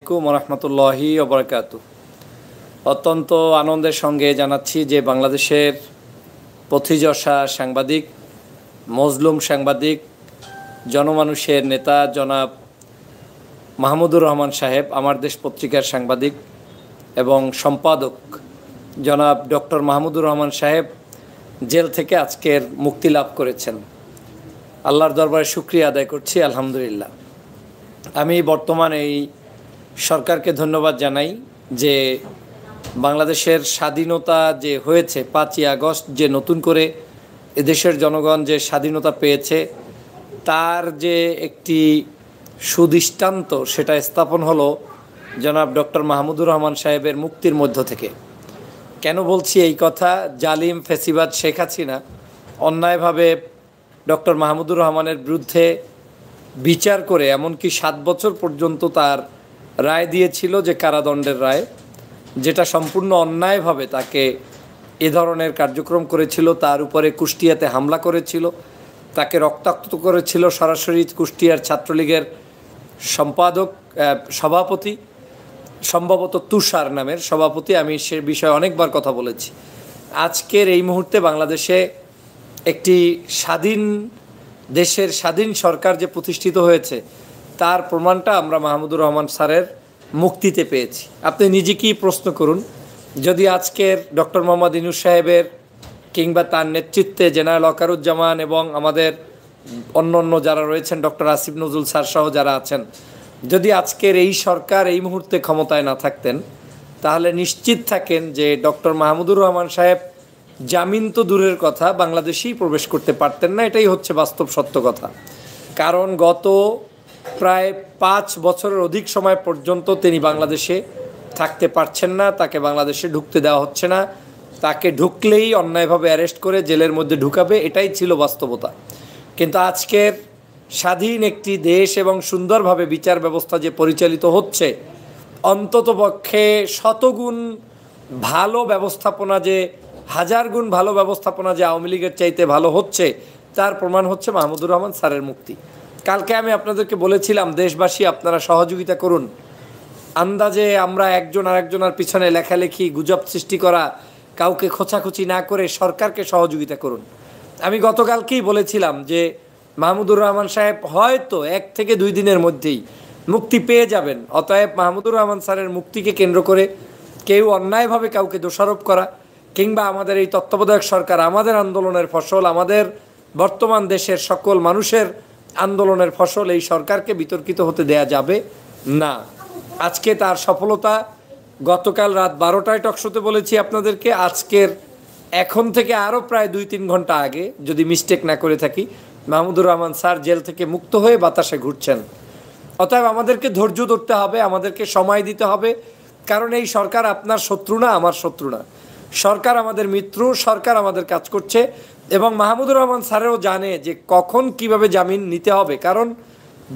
আসসালামু রহমতুল্লাহি ওয়া বারাকাতুহু। অত্যন্ত আনন্দের সঙ্গে জানাচ্ছি যে বাংলাদেশের পথিযশা সাংবাদিক, মজলুম সাংবাদিক, জনমানুষের নেতা জনাব মাহমুদুর রহমান সাহেব, আমার দেশ পত্রিকার সাংবাদিক এবং সম্পাদক জনাব ডক্টর মাহমুদুর রহমান সাহেব জেল থেকে আজকের মুক্তি লাভ করেছেন। আল্লাহর দরবারে শুকরিয়া আদায় করছি, আলহামদুলিল্লাহ। আমি বর্তমানে এই সরকারকে ধন্যবাদ জানাই যে বাংলাদেশের স্বাধীনতা যে হয়েছে 5ই আগস্ট, যে নতুন করে এদেশের জনগণ যে স্বাধীনতা পেয়েছে তার যে একটি সুদৃষ্টান্ত সেটা স্থাপন হলো জনাব ডক্টর মাহমুদুর রহমান সাহেবের মুক্তির মধ্য থেকে। কেন বলছি এই কথা? জালিম ফেসিবাদ শেখ হাসিনা অন্যায়ভাবে ডক্টর মাহমুদুর রহমানের বিরুদ্ধে বিচার করে এমনকি 7 বছর পর্যন্ত তার রায় দিয়েছিল, যে কারাদণ্ডের রায়, যেটা সম্পূর্ণ অন্যায়ভাবে তাকে এ ধরনের কার্যক্রম করেছিল। তার উপরে কুষ্টিয়াতে হামলা করেছিল, তাকে রক্তাক্ত করেছিল সরাসরি কুষ্টিয়ার ছাত্রলীগের সভাপতি, সম্ভবত তুষার নামের সভাপতি। আমি সে বিষয়ে অনেকবার কথা বলেছি। আজকের এই মুহূর্তে বাংলাদেশে একটি দেশের স্বাধীন সরকার যে প্রতিষ্ঠিত হয়েছে তার প্রমাণটা আমরা মাহমুদুর রহমান স্যারের মুক্তিতে পেয়েছি। আপনি নিজেকেই প্রশ্ন করুন, যদি আজকের ডক্টর মোহাম্মদ ইউনূস সাহেবের কিংবা তার নেতৃত্বে জেনারেল ওয়াকারুজ্জামান এবং আমাদের অন্য যারা রয়েছেন, ডক্টর আসিফ নজরুল স্যার সহ যারা আছেন, যদি আজকের এই সরকার এই মুহূর্তে ক্ষমতায় না থাকতেন, তাহলে নিশ্চিত থাকেন যে ডক্টর মাহমুদুর রহমান সাহেব জামিন তো দূরের কথা, বাংলাদেশেই প্রবেশ করতে পারতেন না। এটাই হচ্ছে বাস্তব সত্য কথা। কারণ গত প্রায় 5 বছরের অধিক সময় পর্যন্ত তিনি বাংলাদেশে থাকতে পারছেন না, তাকে বাংলাদেশে ঢুকতে দেওয়া হচ্ছে না। তাকে ঢুকলেই অন্যায়ভাবে অ্যারেস্ট করে জেলের মধ্যে ঢুকাবে, এটাই ছিল বাস্তবতা। কিন্তু আজকের স্বাধীন একটি দেশ এবং সুন্দরভাবে বিচার ব্যবস্থা যে পরিচালিত হচ্ছে, অন্ততপক্ষে শতগুণ ভালো ব্যবস্থাপনা, যে 1000 গুণ ভালো ব্যবস্থাপনা যে আওয়ামী লীগের চাইতে ভালো হচ্ছে, তার প্রমাণ হচ্ছে মাহমুদুর রহমান স্যারের মুক্তি। কালকে আমি আপনাদেরকে বলেছিলাম, দেশবাসী আপনারা সহযোগিতা করুন। আন্দাজে আমরা একজন আরেকজনের পিছনে লেখালেখি, গুজব সৃষ্টি করা, কাউকে খোঁচাখুচি না করে সরকারকে সহযোগিতা করুন। আমি গতকালকেই বলেছিলাম যে মাহমুদুর রহমান সাহেব হয়তো 1 থেকে 2 দিনের মধ্যেই মুক্তি পেয়ে যাবেন। অতএব মাহমুদুর রহমান স্যারের মুক্তিকে কেন্দ্র করে কেউ অন্যায়ভাবে কাউকে দোষারোপ করা কিংবা আমাদের এই তত্ত্বাবধায়ক সরকার আমাদের আন্দোলনের ফসল, আমাদের বর্তমান দেশের সকল মানুষের আন্দোলনের ফসল, এই সরকারকে বিতর্কিত হতে দেয়া যাবে না। আজকে তার সফলতা, গতকাল রাত 12টায় টকশোতে বলেছি আপনাদেরকে, আজকের এখন থেকে আরও প্রায় 2-3 ঘন্টা আগে, যদি মিস্টেক না করে থাকি, মাহমুদুর রহমান স্যার জেল থেকে মুক্ত হয়ে বাতাসে ঘুরছেন। অতএব আমাদেরকে ধৈর্য ধরতে হবে, আমাদেরকে সময় দিতে হবে। কারণ এই সরকার আপনার শত্রু না, আমার শত্রু না। সরকার আমাদের মিত্র, সরকার আমাদের কাজ করছে এবং মাহমুদুর রহমান স্যারেও জানে যে কখন কিভাবে জামিন নিতে হবে। কারণ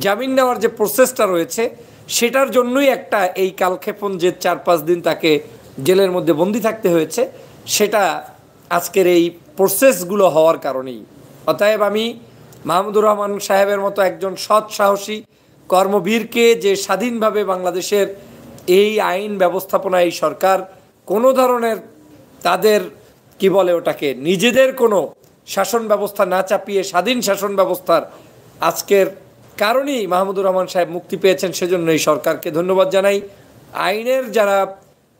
জামিন নেওয়ার যে প্রসেসটা রয়েছে সেটার জন্যই একটা এই কালক্ষেপণ, যে 4-5 দিন তাকে জেলের মধ্যে বন্দি থাকতে হয়েছে, সেটা আজকের এই প্রসেসগুলো হওয়ার কারণেই। অতএব আমি মাহমুদুর রহমান সাহেবের মতো একজন সৎ সাহসী কর্মবীরকে, যে স্বাধীনভাবে বাংলাদেশের এই আইন ব্যবস্থাপনা, এই সরকার কোনো ধরনের তাদের কি বলে ওটাকে, নিজেদের কোনো শাসন ব্যবস্থা না চাপিয়ে স্বাধীন শাসন ব্যবস্থার আজকের কারণেই মাহমুদুর রহমান সাহেব মুক্তি পেয়েছেন, সেজন্য এই সরকারকে ধন্যবাদ জানাই। আইনের যারা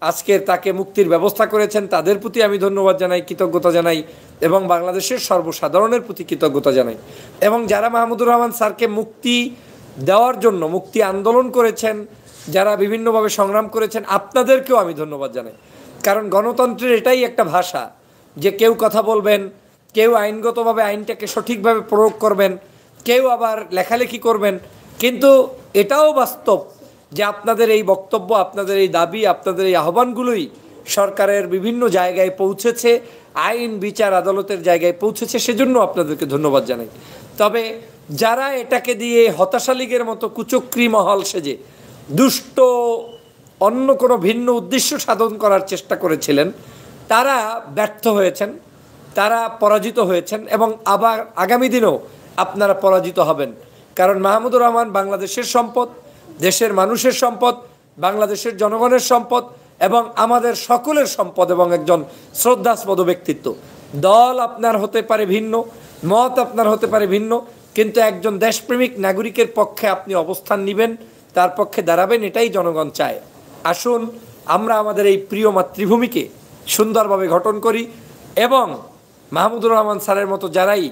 আজকের তাকে মুক্তির ব্যবস্থা করেছেন তাদের প্রতি আমি ধন্যবাদ জানাই, কৃতজ্ঞতা জানাই এবং বাংলাদেশের সর্বসাধারণের প্রতি কৃতজ্ঞতা জানাই। এবং যারা মাহমুদুর রহমান স্যারকে মুক্তি দেওয়ার জন্য মুক্তি আন্দোলন করেছেন, যারা বিভিন্নভাবে সংগ্রাম করেছেন, আপনাদেরকেও আমি ধন্যবাদ জানাই। কারণ গণতন্ত্রের এটাই একটা ভাষা, যে কেউ কথা বলবেন, কেউ আইনগতভাবে আইনটাকে সঠিকভাবে প্রয়োগ করবেন, কেউ আবার লেখালেখি করবেন। কিন্তু এটাও বাস্তব যে আপনাদের এই বক্তব্য, আপনাদের এই দাবি, আপনাদের এই আহ্বানগুলোই সরকারের বিভিন্ন জায়গায় পৌঁছেছে, আইন বিচার আদালতের জায়গায় পৌঁছেছে, সেজন্য আপনাদেরকে ধন্যবাদ জানাই। তবে যারা এটাকে দিয়ে হতাশা লীগের মতো কুচক্রী মহল সেজে দুষ্ট অন্য কোনো ভিন্ন উদ্দেশ্য সাধন করার চেষ্টা করেছিলেন, তারা ব্যর্থ হয়েছেন, তারা পরাজিত হয়েছেন এবং আবার আগামী দিনেও আপনারা পরাজিত হবেন। কারণ মাহমুদুর রহমান বাংলাদেশের সম্পদ, দেশের মানুষের সম্পদ, বাংলাদেশের জনগণের সম্পদ এবং আমাদের সকলের সম্পদ এবং একজন শ্রদ্ধাস্পদ ব্যক্তিত্ব। দল আপনার হতে পারে ভিন্ন, মত আপনার হতে পারে ভিন্ন, কিন্তু একজন দেশপ্রেমিক নাগরিকের পক্ষে আপনি অবস্থান নেবেন, তার পক্ষে দাঁড়াবেন, এটাই জনগণ চায়। আসুন আমরা আমাদের এই প্রিয় মাতৃভূমিকে সুন্দরভাবে গঠন করি এবং মাহমুদুর রহমান স্যারের মতো যারাই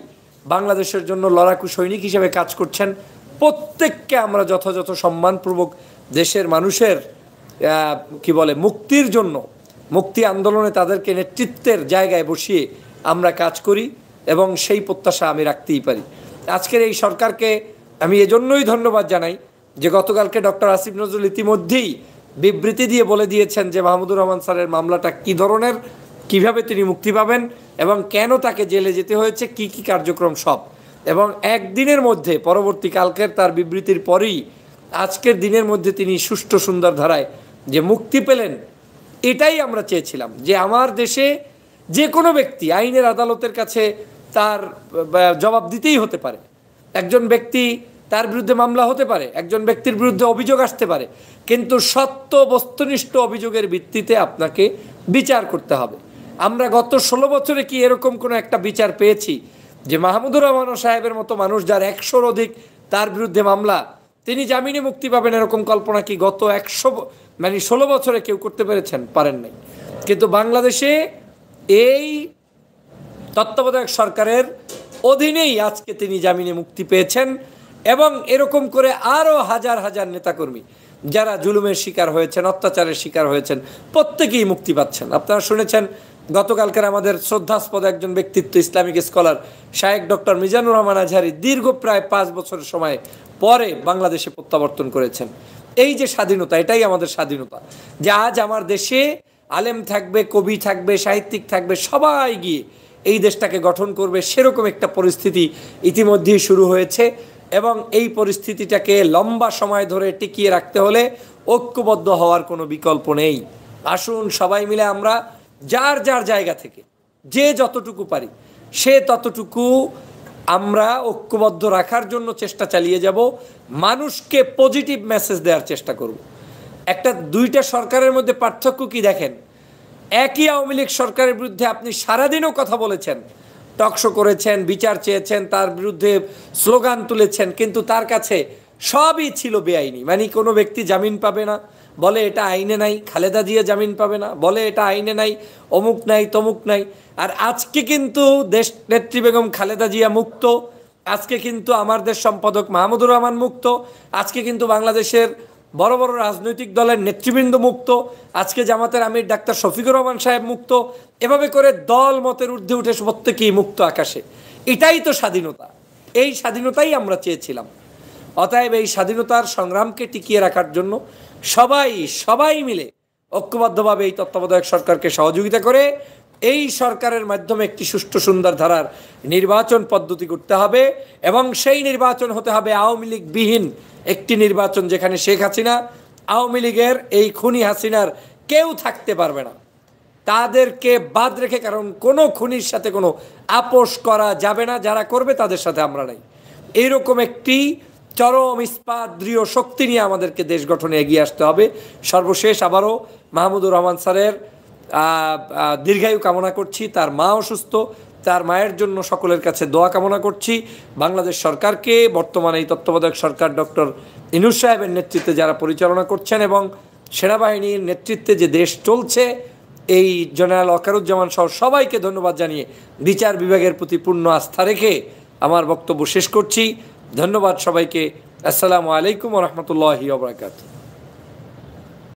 বাংলাদেশের জন্য লড়াকু সৈনিক হিসেবে কাজ করছেন প্রত্যেককে আমরা যথাযথ সম্মানপূর্বক দেশের মানুষের মুক্তির জন্য, মুক্তি আন্দোলনে তাদেরকে নেতৃত্বের জায়গায় বসিয়ে আমরা কাজ করি এবং সেই প্রত্যাশা আমি রাখতেই পারি। আজকের এই সরকারকে আমি এজন্যই ধন্যবাদ জানাই যে গতকালকে ডক্টর আসিফ নজরুল ইতিমধ্যেই বিবৃতি দিয়ে বলে দিয়েছেন যে মাহমুদুর রহমান স্যারের মামলাটা কী ধরনের, কিভাবে তিনি মুক্তি পাবেন এবং কেন তাকে জেলে যেতে হয়েছে, কি কি কার্যক্রম সব। এবং একদিনের মধ্যে, পরবর্তী কালকের তার বিবৃতির পরেই আজকের দিনের মধ্যে তিনি সুষ্ঠু সুন্দর ধারায় যে মুক্তি পেলেন। এটাই আমরা চেয়েছিলাম যে আমার দেশে যে কোনো ব্যক্তি আইনের আদালতের কাছে তার জবাব দিতেই হতে পারে। একজন ব্যক্তি, তার বিরুদ্ধে মামলা হতে পারে, একজন ব্যক্তির বিরুদ্ধে অভিযোগ আসতে পারে, কিন্তু সত্য বস্তুনিষ্ঠ অভিযোগের ভিত্তিতে আপনাকে বিচার করতে হবে। আমরা গত 16 বছরে কি এরকম কোনো একটা বিচার পেয়েছি যে মাহমুদুর রহমান সাহেবের মতো মানুষ, যার 100-র অধিক তার বিরুদ্ধে মামলা, তিনি জামিনে মুক্তি পাবেন এরকম কল্পনা কি গত 16 বছরে কেউ করতে পেরেছেন? পারেন নাই। কিন্তু বাংলাদেশে এই তত্ত্বাবধায়ক সরকারের অধীনেই আজকে তিনি জামিনে মুক্তি পেয়েছেন এবং এরকম করে আরও হাজার হাজার নেতাকর্মী যারা জুলুমের শিকার হয়েছেন, অত্যাচারের শিকার হয়েছেন, প্রত্যেকেই মুক্তি পাচ্ছেন। আপনারা শুনেছেন গতকালকের আমাদের শ্রদ্ধাস্পদ একজন ব্যক্তিত্ব, ইসলামিক স্কলার শায়েখ ডক্টর মিজানুর রহমান আজহারি দীর্ঘ প্রায় 5 বছরের সময় পরে বাংলাদেশে প্রত্যাবর্তন করেছেন। এই যে স্বাধীনতা, এটাই আমাদের স্বাধীনতা, যে আজ আমার দেশে আলেম থাকবে, কবি থাকবে, সাহিত্যিক থাকবে, সবাই গিয়ে এই দেশটাকে গঠন করবে, সেরকম একটা পরিস্থিতি ইতিমধ্যেই শুরু হয়েছে। এবং এই পরিস্থিতিটাকে লম্বা সময় ধরে টিকিয়ে রাখতে হলে ঐক্যবদ্ধ হওয়ার কোনো বিকল্প নেই। আসুন সবাই মিলে আমরা যার যার জায়গা থেকে যে যতটুকু পারি সে ততটুকু আমরা ঐক্যবদ্ধ রাখার জন্য চেষ্টা চালিয়ে যাব, মানুষকে পজিটিভ মেসেজ দেওয়ার চেষ্টা করব। দুইটা সরকারের মধ্যে পার্থক্য কি দেখেন? একই আওয়ামী লীগ সরকারের বিরুদ্ধে আপনি সারাদিনও কথা বলেছেন, টকশো করেছেন, বিচার চেয়েছেন, তার বিরুদ্ধে স্লোগান তুলেছেন, কিন্তু তার কাছে সবই ছিল বেআইনি। মানে কোনো ব্যক্তি জামিন পাবে না, বলে এটা আইনে নাই। খালেদা জিয়া জামিন পাবে না, বলে এটা আইনে নাই, অমুক নাই, তমুক নাই। আর আজকে কিন্তু দেশ নেত্রী বেগম খালেদা জিয়া মুক্ত, আজকে কিন্তু আমার দেশ সম্পাদক মাহমুদুর রহমান মুক্ত, আজকে কিন্তু বাংলাদেশের বড় বড় রাজনৈতিক দলের নেতৃবৃন্দ মুক্ত, আজকে জামাতের আমির ডাক্তার শফিকুর রহমান সাহেব মুক্ত। এভাবে করে দল মতের ঊর্ধ্বে উঠে প্রত্যেকেই মুক্ত আকাশে। এটাই তো স্বাধীনতা, এই স্বাধীনতাই আমরা চেয়েছিলাম। অতএব এই স্বাধীনতার সংগ্রামকে টিকিয়ে রাখার জন্য সবাই মিলে ঐক্যবদ্ধভাবে এই তত্ত্বাবধায়ক সরকারকে সহযোগিতা করে এই সরকারের মাধ্যমে একটি সুষ্ঠু সুন্দর ধারার নির্বাচন পদ্ধতি করতে হবে এবং সেই নির্বাচন হতে হবে আওয়ামী লীগ বিহীন একটি নির্বাচন, যেখানে শেখ হাসিনা, আওয়ামী লীগের এই খুনি হাসিনার কেউ থাকতে পারবে না, তাদেরকে বাদ রেখে। কারণ কোনো খুনির সাথে কোনো আপোষ করা যাবে না, যারা করবে তাদের সাথে আমরা নাই। এইরকম একটি চরম ইস্পাত দৃঢ় শক্তি নিয়ে আমাদেরকে দেশ গঠনে এগিয়ে আসতে হবে। সর্বশেষ আবারও মাহমুদুর রহমান স্যারের দীর্ঘায়ু কামনা করছি, তার মা অসুস্থ, তার মায়ের জন্য সকলের কাছে দোয়া কামনা করছি। বাংলাদেশ সরকারকে বর্তমানে এই তত্ত্বাবধায়ক সরকার ডক্টর ইউনূস সাহেবের নেতৃত্বে যারা পরিচালনা করছেন এবং সেনাবাহিনীর নেতৃত্বে যে দেশ চলছে, এই জেনারেল ওয়াকারুজ্জামান সহ সবাইকে ধন্যবাদ জানিয়ে বিচার বিভাগের প্রতি পূর্ণ আস্থা রেখে আমার বক্তব্য শেষ করছি। ধন্যবাদ সবাইকে। আসসালামু আলাইকুম ওয়া রাহমাতুল্লাহি ওয়া বারাকাতুহু।